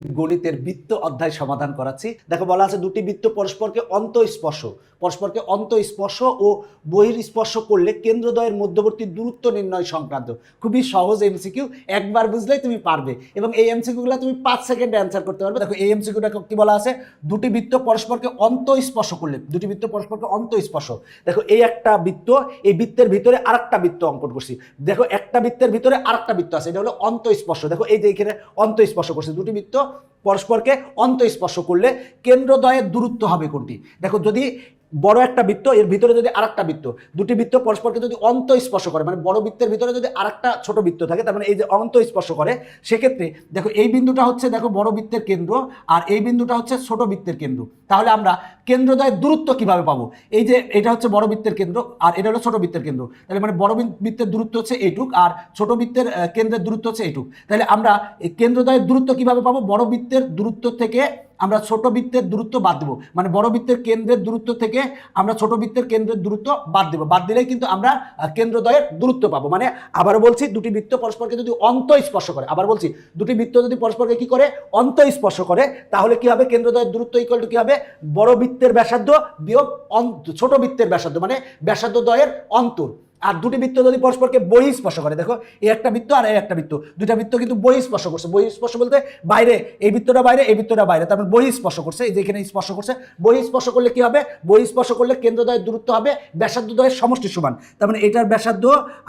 গণিতের বৃত্ত অধ্যায় সমাধান করাচ্ছি। দেখো বলা আছে দুটি বৃত্ত পরস্পরকে অন্তঃস্পর্শ ও বহির্স্পর্শ করলে কেন্দ্রদ্বয়ের মধ্যবর্তী দূরত্ব নির্ণয় সংক্রান্ত। খুবই সহজ এমসিকিউ, একবার বুঝলেই তুমি পারবে এবং এই এমসিকিউগুলো তুমি 5 সেকেন্ডে অ্যান্সার করতে পারবে। দেখো এই এমসিকিউটা কি বলা আছে, দুটি বৃত্ত পরস্পরকে অন্তঃস্পর্শ করলে, দুটি বৃত্ত পরস্পরকে অন্তঃস্পর্শ। দেখো এই একটা বৃত্ত, এই বৃত্তের ভিতরে আরেকটা বৃত্ত অঙ্কন করছি। দেখো একটা বৃত্তের ভিতরে আরেকটা বৃত্ত আছে, এটা হলো অন্তঃস্পর্শ। দেখো এই যে এখানে অন্তঃস্পর্শ করছে, দুটি বৃত্ত পরস্পরকে অন্তঃস্পর্শ করলে কেন্দ্রদ্বয়ের দূরত্ব হবে কোনটি? দেখো যদি বড় একটা বৃত্ত, এর ভিতরে যদি আরেকটা বৃত্ত, দুটি বৃত্ত পরস্পরকে যদি অন্তঃস্পর্শ করে, মানে বড় বৃত্তের ভিতরে যদি আরেকটা ছোট বৃত্ত থাকে, তার মানে এই যে অন্তঃস্পর্শ করে, সেক্ষেত্রে দেখো এই বিন্দুটা হচ্ছে দেখো বড় বৃত্তের কেন্দ্র আর এই বিন্দুটা হচ্ছে ছোট বৃত্তের কেন্দ্র। তাহলে আমরা কেন্দ্রদ্বয়ের দূরত্ব কিভাবে পাবো? এই যে এটা হচ্ছে বড় বৃত্তের কেন্দ্র আর এটা হলো ছোট বৃত্তের কেন্দ্র, তাহলে মানে বড় বৃত্তের দূরত্ব হচ্ছে এইটুক আর ছোট বৃত্তের কেন্দ্রের দূরত্ব হচ্ছে এইটুক। তাহলে আমরা এই কেন্দ্রদ্বয়ের দূরত্ব কিভাবে পাবো? বড় বৃত্তের দূরত্ব থেকে আমরা ছোট বৃত্তের দূরত্ব বাদ দেবো, মানে বড় বৃত্তের কেন্দ্রের দূরত্ব থেকে আমরা ছোট বৃত্তের কেন্দ্রের দূরত্ব বাদ দেবো, বাদ দিলেই কিন্তু আমরা কেন্দ্রদ্বয়ের দূরত্ব পাবো। মানে আবারও বলছি, দুটি বৃত্ত পরস্পরকে যদি অন্তঃস্পর্শ করে, আবার বলছি দুটি বৃত্ত যদি পরস্পরকে কি করে? অন্তঃস্পর্শ করে, তাহলে কি হবে? কেন্দ্রদ্বয়ের দূরত্ব ইকুয়াল টু কি হবে? বড় বৃত্তের ব্যাসার্ধ বিয়োগ ছোট বৃত্তের ব্যাসার্ধ, মানে ব্যাসার্ধ দ্বয়ের অন্তর। আর দুটি বৃত্ত যদি পরস্পরকে বহিঃস্পর্শ করে, দেখো এই একটা বৃত্ত আর এই একটা বৃত্ত, দুইটা বৃত্ত কিন্তু বহিঃস্পর্শ করছে। বহিঃস্পর্শ বলতে বাইরে, এই বৃত্তটা বাইরে, এই বৃত্তটা বাইরে, তারপর বহিঃস্পর্শ করছে, এই যে এখানে স্পর্শ করছে। বহিঃস্পর্শ করলে কি হবে? বহিঃস্পর্শ করলে কেন্দ্রদ্বয়ের দূরত্ব হবে ব্যাসার্ধ দ্বয়ের সমষ্টি সমান। তার মানে এটার ব্যাসার্ধ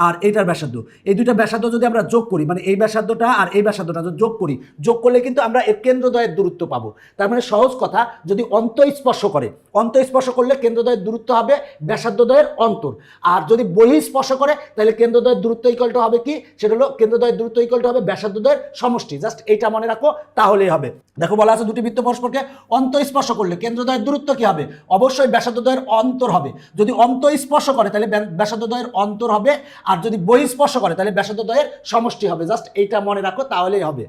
আর এইটার ব্যাসার্ধ, এই দুইটা ব্যাসার্ধ যদি আমরা যোগ করি, মানে এই ব্যাসার্ধটা আর এই ব্যাসার্ধটা যোগ করি, যোগ করলে কিন্তু আমরা এর কেন্দ্রদ্বয়ের দূরত্ব পাবো। তার মানে সহজ কথা, যদি অন্তঃস্পর্শ করে, অন্তঃস্পর্শ করলে কেন্দ্রদ্বয়ের দূরত্ব হবে ব্যাসার্ধ দ্বয়ের অন্তর। আর যদি বহিঃস্পর্শ করে তাহলে কেন্দ্রদ্বয়ের দূরত্ব ইকুয়াল টু হবে কি? সেটা হলো কেন্দ্রদ্বয়ের দূরত্ব ইকুয়াল টু হবে ব্যাসার্ধ দ্বয়ের সমষ্টি। জাস্ট এইটা মনে রাখো, তাহলেই হবে। দেখো বলা আছে দুটি বৃত্ত পরস্পরকে অন্তঃস্পর্শ করলে কেন্দ্রদ্বয়ের দূরত্ব কি হবে? অবশ্যই ব্যাসার্ধ দ্বয়ের অন্তর হবে। যদি অন্তঃস্পর্শ করে তাহলে ব্যাসার্ধ দ্বয়ের অন্তর হবে, আর যদি বহিঃস্পর্শ করে তাহলে ব্যাসার্ধ দ্বয়ের সমষ্টি হবে। জাস্ট এইটা মনে রাখো, তাহলেই হবে।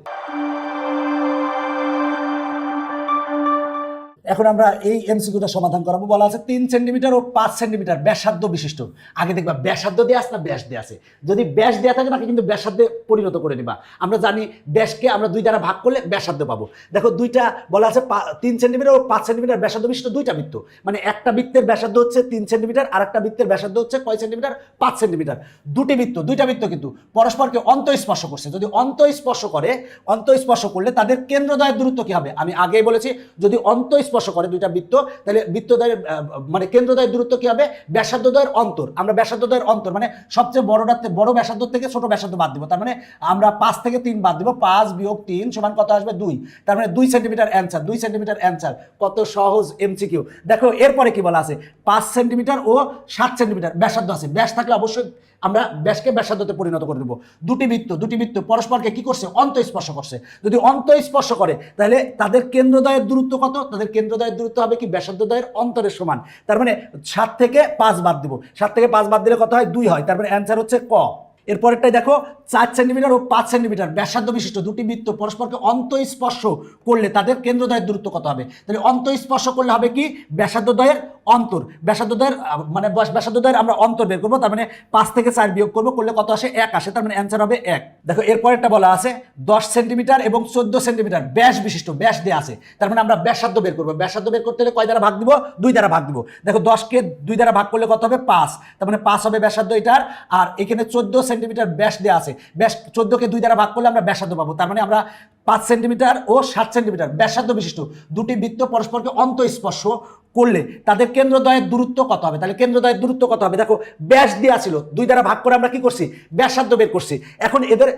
এখন আমরা এই এমসিকিউটা সমাধান করাবো। বলা আছে 3 সেন্টিমিটার ও 5 সেন্টিমিটার ব্যাসার্ধ বিশিষ্ট। আগে দেখবা ব্যাসার্ধ দিয়ে আছে না ব্যাস দিয়ে আছে। যদি ব্যাস দেওয়া থাকে তাকে কিন্তু ব্যাসার্ধে পরিণত করে নিবা। আমরা জানি ব্যাসকে আমরা 2 দ্বারা ভাগ করলে ব্যাসার্ধ পাবো। দেখো দুইটা বলা আছে 3 সেন্টিমিটার ও 5 সেন্টিমিটার ব্যাসার্ধ বিশিষ্ট দুইটা বৃত্ত, মানে একটা বৃত্তের ব্যাসার্ধ হচ্ছে 3 সেন্টিমিটার আর একটা বৃত্তের ব্যাসার্ধ হচ্ছে কয় সেন্টিমিটার? 5 সেন্টিমিটার। দুইটা বৃত্ত কিন্তু পরস্পরকে অন্তঃস্পর্শ করছে। যদি অন্তঃস্পর্শ করলে তাদের কেন্দ্রদ্বয়ের দূরত্ব কি হবে? আমি আগেই বলেছি, যদি অন্তঃস্পর্শ করে দুইটা বৃত্ত, তাহলে বৃত্তদ্বয়ের মানে কেন্দ্রদ্বয়ের দূরত্ব কি হবে? ব্যাসার্ধ দ্বয়ের অন্তর। আমরা ব্যাসার্ধ দ্বয়ের অন্তর মানে সবচেয়ে বড় ব্যাসার্ধ থেকে ছোট ব্যাসার্ধ বাদ দিব। তার মানে আমরা 5 থেকে 3 বাদ দিব, 5 বিয়োগ 3 সমান কত আসবে? 2। তার মানে 2 সেন্টিমিটার অ্যান্সার, 2 সেন্টিমিটার অ্যান্সার। কত সহজ এমসিকিউ। দেখো এরপরে কি বলা আছে, 5 সেন্টিমিটার ও 7 সেন্টিমিটার ব্যাসার্ধ আছে। ব্যাস থাকলে অবশ্যই আমরা ব্যাসকে ব্যাসার্ধতে পরিণত করে দেবো। দুটি বৃত্ত পরস্পরকে কি করছে? অন্তঃস্পর্শ করছে। যদি অন্তঃস্পর্শ করে তাহলে তাদের কেন্দ্রদ্বয়ের দূরত্ব কত? তাদের কেন্দ্রদ্বয়ের দূরত্ব হবে কি? ব্যাসার্ধ দ্বয়ের অন্তরের সমান। তার মানে 7 থেকে 5 বাদ দিব, 7 থেকে 5 বাদ দিলে কত হয়? 2 হয়। তার মানে অ্যান্সার হচ্ছে ক। এরপরেরটাই দেখো 4 সেন্টিমিটার ও 5 সেন্টিমিটার ব্যাসার্ধ বিশিষ্ট দুটি বৃত্ত পরস্পরকে অন্তঃস্পর্শ করলে তাদের কেন্দ্রদ্বয়ের দূরত্ব কত হবে? তাহলে অন্তঃস্পর্শ করলে হবে কি? ব্যাসার্ধ দ্বয়ের অন্তর। ব্যাসার্ধ দ্বয়ের মানে ব্যাসার্ধ দ্বয়ের আমরা অন্তর বের করবো, তার মানে 5 থেকে 4 বিয়োগ করবো, করলে কত আসে? 1 আসে। তার মানে অ্যান্সার হবে 1। দেখো এরপরেরটা বলা আছে 10 সেন্টিমিটার এবং 14 সেন্টিমিটার ব্যাস বিশিষ্ট, ব্যাস দেওয়া আছে। তার মানে আমরা ব্যাসার্ধ বের করবো। ব্যাসার্ধ বের করতে হলে কয় দ্বারা ভাগ দিব? 2 দ্বারা ভাগ দিব। দেখো 10কে 2 দ্বারা ভাগ করলে কত হবে? 5। তার মানে 5 হবে ব্যাসার্ধ এটার। আর এখানে 14 সেন্টিমিটার ব্যাস দেওয়া আছে। ব্যাস 14কে 2 দ্বারা ভাগ করলে আমরা ব্যাসার্ধ পাবো। তার মানে আমরা 5 সেন্টিমিটার ও 7 সেন্টিমিটার ব্যাসার্ধ বিশিষ্ট দুটি বৃত্ত পরস্পরকে অন্তঃস্পর্শ করলে তাদের কেন্দ্রদ্বয়ের দূরত্ব কত হবে? তাহলে কেন্দ্রদ্বয়ের দূরত্ব কত হবে? দেখো ব্যাস দেওয়া ছিল, 2 দ্বারা ভাগ করে আমরা কি করছি? ব্যাসার্ধ বের করছি। এখন এদের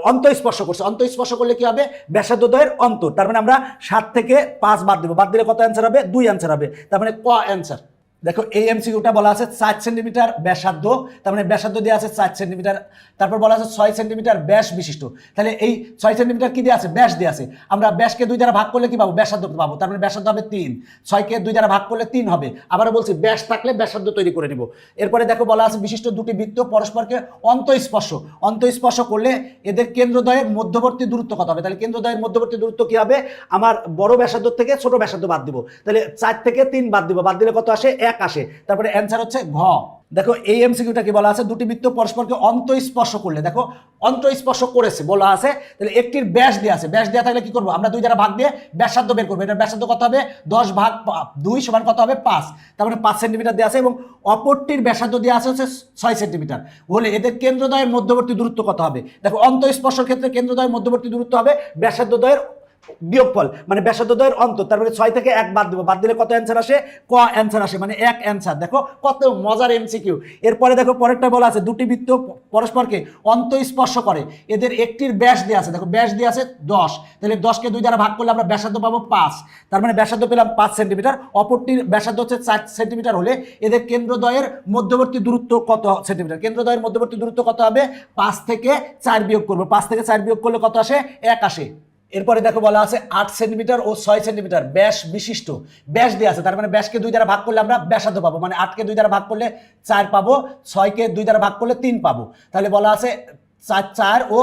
অন্তঃস্পর্শ করছে। অন্তঃস্পর্শ করলে কি হবে? ব্যাসার্ধ দ্বয়ের অন্তর। তার মানে আমরা 7 থেকে 5 বাদ দেবো, বাদ দিলে কত অ্যান্সার হবে? 2 অ্যান্সার হবে। তার মানে ক অ্যান্সার। দেখো এই এমসিকিউটা বলা আছে 4 সেন্টিমিটার ব্যাসার্ধ, তার মানে ব্যাসার্ধ দেওয়া আছে 4 সেন্টিমিটার। তারপর বলা আছে 6 সেন্টিমিটার ব্যাস বিশিষ্ট। তাহলে এই 6 সেন্টিমিটার কি দেওয়া আছে? ব্যাস দেওয়া আছে। আমরা ব্যাসকে 2 দ্বারা ভাগ করলে কি পাবো? ব্যাসার্ধ পাবো। তার মানে ব্যাসার্ধ হবে 3। 6কে 2 দ্বারা ভাগ করলে 3 হবে। আবার বলছি ব্যাস থাকলে ব্যাসার্ধ তৈরি করে নিব। এরপরে দেখো বলা আছে বিশিষ্ট দুটি বৃত্ত পরস্পরকে অন্তঃস্পর্শ করলে এদের কেন্দ্রদ্বয়ের মধ্যবর্তী দূরত্ব কত হবে? তাহলে কেন্দ্রদ্বয়ের মধ্যবর্তী দূরত্ব কি হবে? আমার বড় ব্যাসার্ধ থেকে ছোট ব্যাসার্ধ বাদ দিব। তাহলে 4 থেকে 3 বাদ দিব, বাদ দিলে কত আসে? 1 আসে। তারপরে অ্যান্সার হচ্ছে ঘ। দেখো এই এমসিকিউটা কি বলা আছে, দুটি বৃত্ত পরস্পরকে অন্তঃস্পর্শ করলে, দেখো অন্তঃস্পর্শ করেছে বলা আছে, তাহলে একটির ব্যাস দেওয়া আছে, ব্যাস দেওয়া থাকলে কি করবো আমরা 2 দ্বারা ভাগ দিয়ে ব্যাসার্ধ বের করবো। এটার ব্যাসার্ধ কত হবে, 10 ভাগ 2 সমান কত হবে 5, তার মানে 5 সেন্টিমিটার দেওয়া আছে এবং অপরটির ব্যাসার্ধ দেওয়া আছে হচ্ছে 6 সেন্টিমিটার। হলে এদের কেন্দ্রদ্বয়ের মধ্যবর্তী দূরত্ব কত হবে, দেখো অন্তঃস্পর্শের ক্ষেত্রে কেন্দ্রদ্বয়ের মধ্যবর্তী দূরত্ব হবে ব্যাসার্ধদ্বয়ের বিয়োগফল, মানে ব্যাসার্ধদ্বয়ের অন্তর, তার মানে 6 থেকে 1 বাদ দেবো, বাদ দিলে কত অ্যান্সার আসে, ক অ্যান্সার আসে, মানে 1 অ্যান্সার। দেখো কত মজার এমসিকিউ। এরপরে দেখো পরেরটা বলা আছে, দুটি বৃত্ত পরস্পরকে অন্তঃস্পর্শ করে, এদের একটির ব্যাস দেওয়া আছে, দেখো ব্যাস দেওয়া আছে 10, তাহলে 10কে 2 দ্বারা ভাগ করলে আমরা ব্যাসার্ধ পাবো 5, তার মানে ব্যাসার্ধ পেলাম 5 সেন্টিমিটার, অপরটির ব্যাসার্ধ হচ্ছে 4 সেন্টিমিটার। হলে এদের কেন্দ্রদ্বয়ের মধ্যবর্তী দূরত্ব কত সেন্টিমিটার, কেন্দ্রদ্বয়ের মধ্যবর্তী দূরত্ব কত হবে, 5 থেকে 4 বিয়োগ করবো, 5 থেকে 4 বিয়োগ করলে কত আসে, 1 আসে। এরপরে দেখো বলা আছে 8 সেন্টিমিটার ও 6 সেন্টিমিটার ব্যাস বিশিষ্ট, ব্যাস দেওয়া আছে, তার মানে ব্যাসকে 2 দ্বারা ভাগ করলে আমরা ব্যাসার্ধ পাবো, মানে 8কে 2 দ্বারা ভাগ করলে 4 পাবো, 6কে 2 দ্বারা ভাগ করলে 3 পাবো। তাহলে বলা আছে 4 ও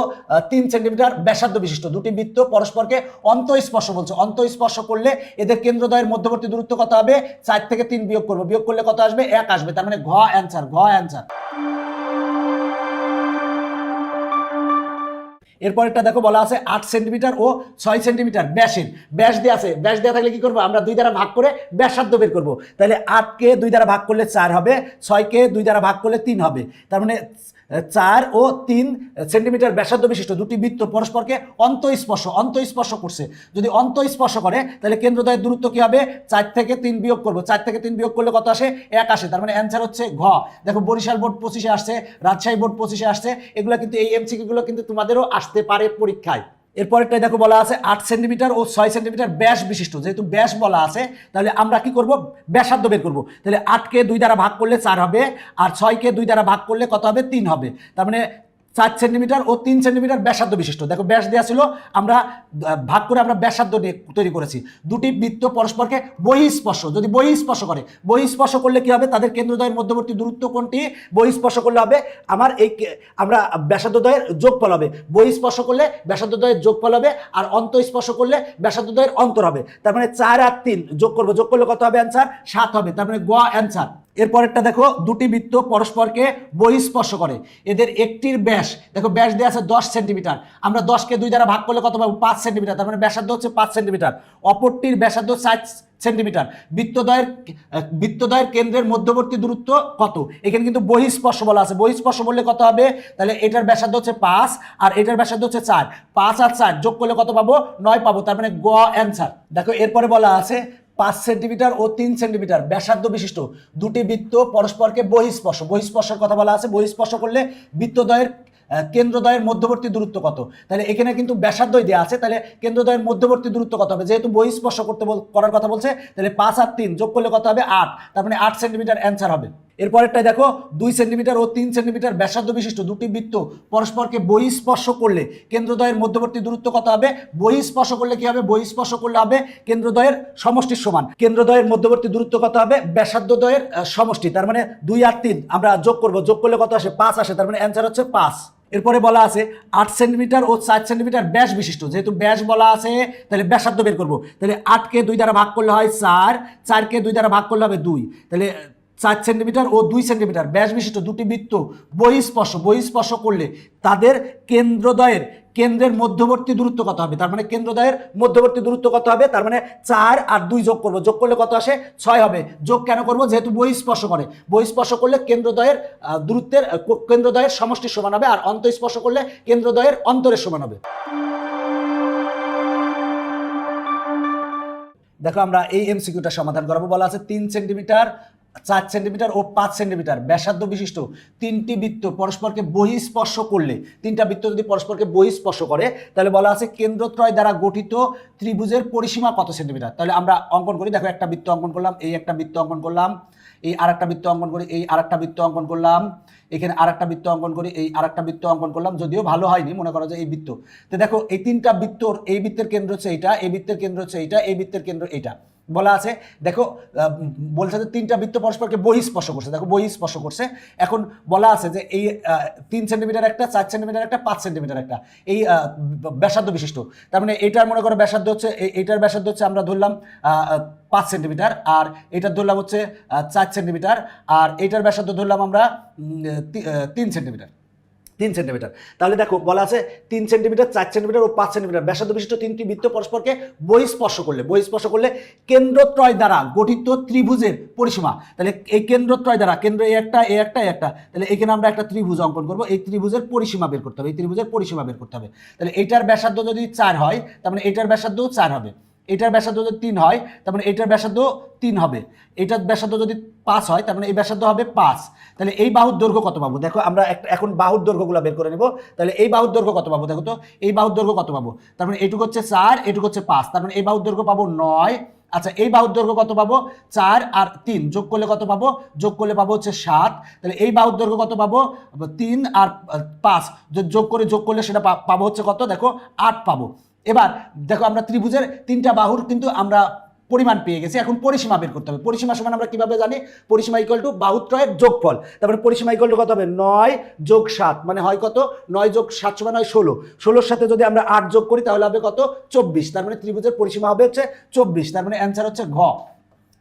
3 সেন্টিমিটার ব্যাসার্ধ বিশিষ্ট দুটি বৃত্ত পরস্পরকে অন্তঃস্পর্শ বলছে, অন্তঃস্পর্শ করলে এদের কেন্দ্রদ্বয়ের মধ্যবর্তী দূরত্ব কত হবে, 4 থেকে 3 বিয়োগ করবো, বিয়োগ করলে কত আসবে, 1 আসবে, তার মানে ঘ অ্যান্সার, ঘ অ্যান্সার। এরপরেরটা দেখো বলা আছে 8 সেন্টিমিটার ও 6 সেন্টিমিটার ব্যাসের, ব্যাস দেওয়া আছে, ব্যাস দেওয়া থাকলে কি করবো আমরা 2 দ্বারা ভাগ করে ব্যাসার্ধ বের করবো, তাহলে 8কে 2 দ্বারা ভাগ করলে 4 হবে, 6কে 2 দ্বারা ভাগ করলে 3 হবে, তার মানে 4 ও 3 সেন্টিমিটার ব্যাসার্ধ বিশিষ্ট দুটি বৃত্ত পরস্পরকে অন্তঃস্পর্শ করছে। যদি অন্তঃস্পর্শ করে তাহলে কেন্দ্রদ্বয়ের দূরত্ব কি হবে, 4 থেকে 3 বিয়োগ করবো, 4 থেকে 3 বিয়োগ করলে কত আসে, 1 আসে, তার মানে অ্যান্সার হচ্ছে ঘ। দেখো বরিশাল বোর্ড 25-এ আসছে, রাজশাহী বোর্ড 25-এ আসছে, এগুলো কিন্তু এই এমসিকিউ গুলো কিন্তু তোমাদেরও আসতে পারে পরীক্ষায়। এরপরেরটাই দেখো বলা আছে 8 সেন্টিমিটার ও 6 সেন্টিমিটার ব্যাস বিশিষ্ট, যেহেতু ব্যাস বলা আছে তাহলে আমরা কি করব, ব্যাসার্ধ বের করব, তাহলে 8কে 2 দ্বারা ভাগ করলে 4 হবে, আর 6কে 2 দ্বারা ভাগ করলে কত হবে, 3 হবে, তার মানে 4 সেন্টিমিটার ও 3 সেন্টিমিটার ব্যাসার্ধ বিশিষ্ট। দেখো ব্যাস দেওয়া ছিল, আমরা ভাগ করে আমরা ব্যাসার্ধ তৈরি করেছি। দুটি বৃত্ত পরস্পরকে বহিঃস্পর্শ, যদি বহিঃস্পর্শ করে, বহিঃস্পর্শ করলে কি হবে, তাদের কেন্দ্রদ্বয়ের মধ্যবর্তী দূরত্ব কোনটি, বহিঃস্পর্শ করলে হবে আমার এই আমরা ব্যাসার্ধদ্বয়ের যোগফল হবে, বহিঃস্পর্শ করলে ব্যাসার্ধদ্বয়ের যোগফল হবে, আর অন্তঃস্পর্শ করলে ব্যাসার্ধদ্বয়ের অন্তর হবে, তার মানে 4 আর 3 যোগ করবো, যোগ করলে কত হবে অ্যান্সার, 7 হবে, তার মানে গ অ্যান্সার। এরপরেরটা দেখো দুটি বৃত্ত পরস্পরকে বহিঃস্পর্শ করে, এদের একটির ব্যাস, দেখো ব্যাস দেওয়া আছে 10 সেন্টিমিটার, আমরা 10কে 2 দ্বারা ভাগ করলে কত পাবো, 5 সেন্টিমিটার, তার মানে ব্যাসার্ধ হচ্ছে 5 সেন্টিমিটার, অপরটির ব্যাসার্ধ 4 সেন্টিমিটার। বৃত্তদ্বয়ের কেন্দ্রের মধ্যবর্তী দূরত্ব কত, এখানে কিন্তু বহিঃস্পর্শ বলা আছে, বহিঃস্পর্শ বললে কত হবে, তাহলে এটার ব্যাসার্ধ হচ্ছে 5 আর এটার ব্যাসার্ধ হচ্ছে 4, 5 আর 4 যোগ করলে কত পাবো, 9 পাবো, তার মানে গ অ্যান্সার। দেখো এরপরে বলা আছে 5 সেন্টিমিটার ও 3 সেন্টিমিটার ব্যাসার্ধ বিশিষ্ট দুটি বৃত্ত পরস্পরকে বহিঃস্পর্শের কথা বলা আছে, বহিঃস্পর্শ করলে বৃত্তদ্বয়ের কেন্দ্রদ্বয়ের মধ্যবর্তী দূরত্ব কত, তাহলে এখানে কিন্তু ব্যাসার্ধই দেওয়া আছে, তাহলে কেন্দ্রদ্বয়ের মধ্যবর্তী দূরত্ব কত হবে, যেহেতু বহিঃস্পর্শ করার কথা বলছে, তাহলে 5 আর 3 যোগ করলে কত হবে, 8, তার মানে 8 সেন্টিমিটার অ্যান্সার হবে। এরপরেরটাই দেখো 2 সেন্টিমিটার ও 3 সেন্টিমিটার ব্যাসার্ধ বিশিষ্ট দুটি বৃত্ত পরস্পরকে বহিঃস্পর্শ করলে কেন্দ্রদ্বয়ের মধ্যবর্তী দূরত্ব কত হবে, বহিঃস্পর্শ করলে কি হবে, বহিঃস্পর্শ করলে হবে কেন্দ্রদ্বয়ের সমষ্টির সমান, কেন্দ্রদ্বয়ের মধ্যবর্তী দূরত্ব কত হবে, ব্যাসার্ধদ্বয়ের সমষ্টি, তার মানে 2 আর 3 আমরা যোগ করব, যোগ করলে কত আসে, 5 আসে, তার মানে অ্যান্সার হচ্ছে 5। এরপরে বলা আছে 8 সেন্টিমিটার ও 4 সেন্টিমিটার ব্যাস বিশিষ্ট, যেহেতু ব্যাস বলা আছে তাহলে ব্যাসার্ধ বের করব, তাহলে 8কে 2 দ্বারা ভাগ করলে হয় 4, 4কে 2 দ্বারা ভাগ করলে হবে 2, তাহলে 4 সেন্টিমিটার ও 2 সেন্টিমিটার ব্যাস বিশিষ্ট দুটি বৃত্ত বহিঃস্পর্শ করলে তাদের কেন্দ্রের মধ্যবর্তী দূরত্ব কত হবে, তার মানে কেন্দ্রদ্বয়ের মধ্যবর্তী দূরত্ব কত হবে, তার মানে 4 আর 2 যোগ করব, যোগ করলে কত আসে, 6 হবে। যোগ কেন করব, যেহেতু বহিঃস্পর্শ করলে কেন্দ্রদ্বয়ের কেন্দ্রদ্বয়ের সমষ্টির সমান হবে, আর অন্তঃস্পর্শ করলে কেন্দ্রদ্বয়ের অন্তরের সমান হবে। দেখো আমরা এই এমসিকিউটা সমাধান করাবো। বলা আছে 3 সেন্টিমিটার, 4 সেন্টিমিটার ও 5 সেন্টিমিটার ব্যাসার্ধ বিশিষ্ট তিনটি বৃত্ত পরস্পরকে বহিঃস্পর্শ করলে, তিনটা বৃত্ত যদি পরস্পরকে বহিঃস্পর্শ করে তাহলে বলা আছে কেন্দ্রত্রয় দ্বারা গঠিত ত্রিভুজের পরিসীমা কত সেন্টিমিটার। তাহলে আমরা অঙ্কন করি, দেখো একটা বৃত্ত অঙ্কন করলাম, এই একটা বৃত্ত অঙ্কন করলাম, এই আরেকটা বৃত্ত অঙ্কন করি, এই আরেকটা বৃত্ত অঙ্কন করলাম, এখানে আরেকটা বৃত্ত অঙ্কন করি, এই আরেকটা বৃত্ত অঙ্কন করলাম, যদিও ভালো হয়নি, মনে করো যে এই বৃত্ত। তো দেখো এই তিনটা বৃত্তর, এই বৃত্তের কেন্দ্র হচ্ছে এইটা, এই বৃত্তের কেন্দ্র হচ্ছে এইটা, এই বৃত্তের কেন্দ্র এইটা। বলা আছে দেখো বলছে যে তিনটা বৃত্ত পরস্পরকে বহিঃস্পর্শ করছে, দেখো বহিঃস্পর্শ করছে। এখন বলা আছে যে এই 3 সেন্টিমিটার একটা, 4 সেন্টিমিটার একটা, 5 সেন্টিমিটার একটা, এই ব্যাসার্ধ বিশিষ্ট। তার মানে এইটার মনে করো ব্যাসার্ধ হচ্ছে, এইটার ব্যাসার্ধ হচ্ছে আমরা ধরলাম 5 সেন্টিমিটার, আর এটার ধরলাম হচ্ছে 4 সেন্টিমিটার, আর এইটার ব্যাসার্ধ ধরলাম আমরা 3 সেন্টিমিটার। 3 সেন্টিমিটার। তাহলে দেখো বলা আছে 3 সেন্টিমিটার, 4 সেন্টিমিটার ও 5 সেন্টিমিটার ব্যাসার্ধ বিশিষ্ট তিনটি বৃত্ত পরস্পরকে বহিঃস্পর্শ করলে কেন্দ্রত্রয় দ্বারা গঠিত ত্রিভুজের পরিসীমা। তাহলে এই কেন্দ্রত্রয় দ্বারা, কেন্দ্র এ একটা, তাহলে এখানে আমরা একটা ত্রিভুজ অঙ্কন করব, এই ত্রিভুজের পরিসীমা বের করতে হবে, তাহলে এইটার ব্যাসার্ধ যদি 4 হয় তার মানে এইটার ব্যাসার্ধও 4 হবে, এটার ব্যাসার্ধ যদি 3 হয় তার মানে এইটার ব্যাসার্ধ 3 হবে, এটার ব্যাসার্ধ যদি 5 হয় তার মানে এই ব্যাসার্ধ হবে 5। তাহলে এই বাহুর দৈর্ঘ্য কত পাবো? দেখো আমরা এখন বাহুর দৈর্ঘ্যগুলো বের করে নেব। তাহলে এই বাহুর দৈর্ঘ্য কত পাবো? দেখো তো এই বাহুর দৈর্ঘ্য কত পাবো? তার মানে এইটুকু হচ্ছে 4, এটুকু হচ্ছে 5, তার মানে এই বাহুর দৈর্ঘ্য পাবো 9। আচ্ছা, এই বাহুর দৈর্ঘ্য কত পাবো? 4 আর 3 যোগ করলে কত পাবো? যোগ করলে পাবো হচ্ছে 7। তাহলে এই বাহুর দৈর্ঘ্য কত পাবো? 3 আর 5 যোগ করলে সেটা পাবো হচ্ছে কত? দেখো 8 পাবো। এবার দেখো আমরা ত্রিভুজের তিনটা বাহুর কিন্তু আমরা পরিমাণ পেয়ে গেছি, এখন পরিসীমা বের করতে হবে। পরিসীমা সমান আমরা কিভাবে জানি? পরিসীমা ইকুয়াল টু বাহুত্রয়ের যোগফল। তারপরে পরিসীমা ইকুয়াল টু কত হবে? 9 যোগ 7 মানে হয় কত? 9 যোগ 7 সমান হয় 16। 16-র সাথে যদি আমরা 8 যোগ করি তাহলে হবে কত? 24। তার মানে ত্রিভুজের পরিসীমা হবে হচ্ছে 24। তার মানে অ্যান্সার হচ্ছে ঘ।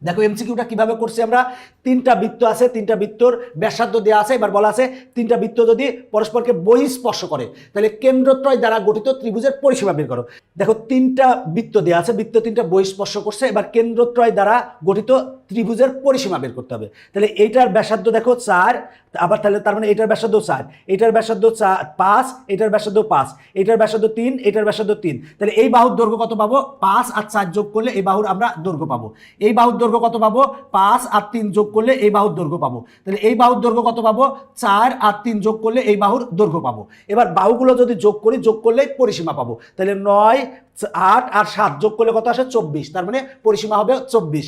দেখো এমসিকিউটা কিভাবে করছি আমরা, তিনটা বৃত্ত আছে, তিনটা বৃত্তর ব্যাসার্ধ দেওয়া আছে। এবার বলা আছে তিনটা বৃত্ত যদি পরস্পরকে বহিঃস্পর্শ করে তাহলে কেন্দ্রত্রয় দ্বারা গঠিত ত্রিভুজের পরিসীমা বের করো। দেখো তিনটা বৃত্ত দেওয়া আছে, বৃত্ত তিনটা বহিঃস্পর্শ করছে, এবার কেন্দ্রত্রয় দ্বারা গঠিত ত্রিভুজের পরিসীমা বের করতে হবে। তাহলে এইটার ব্যাসার্ধ দেখো 4, আবার তাহলে তার মানে এটার ব্যাসার্ধ 4, এটার ব্যাসার্ধ 5, এটার ব্যাসার্ধ 5, এটার ব্যাসার্ধ 3, এটার ব্যাসার্ধ 3। তাহলে এই বাহুর দৈর্ঘ্য কত পাবো? 5 আর 4 যোগ করলে এই বাহুর আমরা দৈর্ঘ্য পাবো। এই বাহুর দৈর্ঘ্য কত পাবো? 5 আর 3 যোগ করলে এই বাহুর দৈর্ঘ্য পাবো। তাহলে এই বাহুর দৈর্ঘ্য কত পাবো? 4 আর 3 যোগ করলে এই বাহুর দৈর্ঘ্য পাবো। এবার বাহুগুলো যদি যোগ করি, যোগ করলে পরিসীমা পাবো। তাহলে 9, 8 আর 7 যোগ করলে কত আসে? 24। তার মানে পরিসীমা হবে 24।